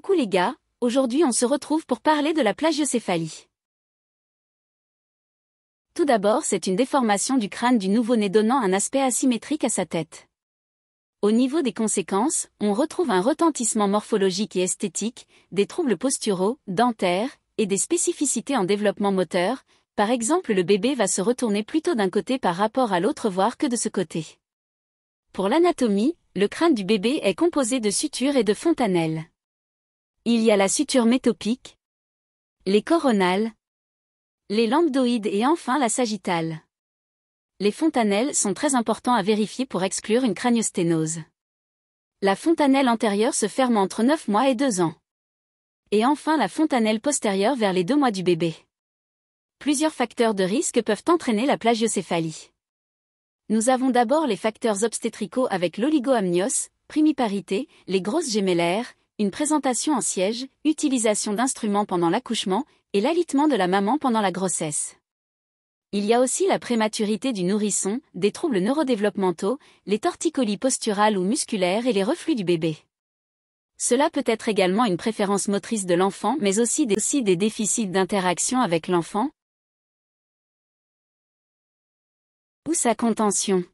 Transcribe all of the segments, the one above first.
Coucou les gars, aujourd'hui on se retrouve pour parler de la plagiocéphalie. Tout d'abord, c'est une déformation du crâne du nouveau-né donnant un aspect asymétrique à sa tête. Au niveau des conséquences, on retrouve un retentissement morphologique et esthétique, des troubles posturaux, dentaires, et des spécificités en développement moteur. Par exemple, le bébé va se retourner plutôt d'un côté par rapport à l'autre voire que de ce côté. Pour l'anatomie, le crâne du bébé est composé de sutures et de fontanelles. Il y a la suture métopique, les coronales, les lambdoïdes et enfin la sagittale. Les fontanelles sont très importants à vérifier pour exclure une craniosténose. La fontanelle antérieure se ferme entre 9 mois et 2 ans. Et enfin la fontanelle postérieure vers les 2 mois du bébé. Plusieurs facteurs de risque peuvent entraîner la plagiocéphalie. Nous avons d'abord les facteurs obstétricaux avec l'oligoamnios, primiparité, les grosses gémellaires, une présentation en siège, utilisation d'instruments pendant l'accouchement, et l'alitement de la maman pendant la grossesse. Il y a aussi la prématurité du nourrisson, des troubles neurodéveloppementaux, les torticolis posturales ou musculaires et les reflux du bébé. Cela peut être également une préférence motrice de l'enfant mais aussi des déficits d'interaction avec l'enfant ou sa contention.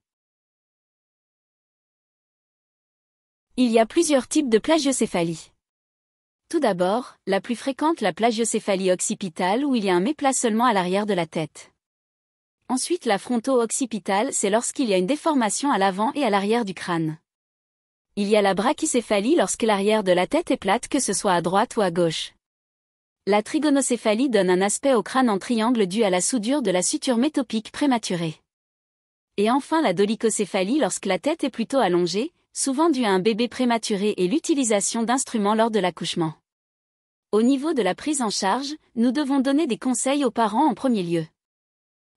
Il y a plusieurs types de plagiocéphalie. Tout d'abord, la plus fréquente, la plagiocéphalie occipitale où il y a un méplat seulement à l'arrière de la tête. Ensuite, la fronto-occipitale, c'est lorsqu'il y a une déformation à l'avant et à l'arrière du crâne. Il y a la brachycéphalie lorsque l'arrière de la tête est plate, que ce soit à droite ou à gauche. La trigonocéphalie donne un aspect au crâne en triangle dû à la soudure de la suture métopique prématurée. Et enfin la dolicocéphalie lorsque la tête est plutôt allongée, souvent dû à un bébé prématuré et l'utilisation d'instruments lors de l'accouchement. Au niveau de la prise en charge, nous devons donner des conseils aux parents en premier lieu.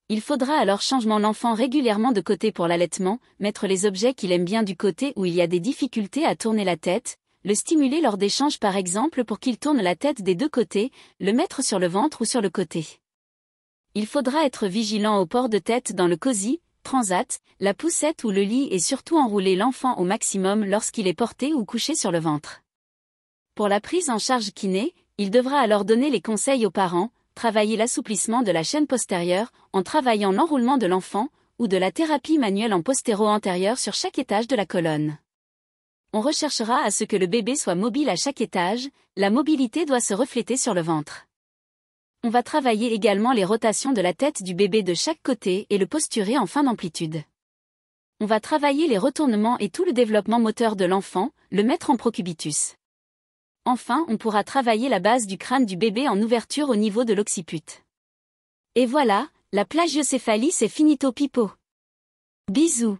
Il faudra alors changer l'enfant régulièrement de côté pour l'allaitement, mettre les objets qu'il aime bien du côté où il y a des difficultés à tourner la tête, le stimuler lors d'échanges par exemple pour qu'il tourne la tête des deux côtés, le mettre sur le ventre ou sur le côté. Il faudra être vigilant au port de tête dans le cosy, transat, la poussette ou le lit et surtout enrouler l'enfant au maximum lorsqu'il est porté ou couché sur le ventre. Pour la prise en charge kiné, il devra alors donner les conseils aux parents, travailler l'assouplissement de la chaîne postérieure en travaillant l'enroulement de l'enfant ou de la thérapie manuelle en postéro-antérieur sur chaque étage de la colonne. On recherchera à ce que le bébé soit mobile à chaque étage, la mobilité doit se refléter sur le ventre. On va travailler également les rotations de la tête du bébé de chaque côté et le posturer en fin d'amplitude. On va travailler les retournements et tout le développement moteur de l'enfant, le mettre en procubitus. Enfin, on pourra travailler la base du crâne du bébé en ouverture au niveau de l'occiput. Et voilà, la plagiocéphalie c'est finito pipo. Bisous.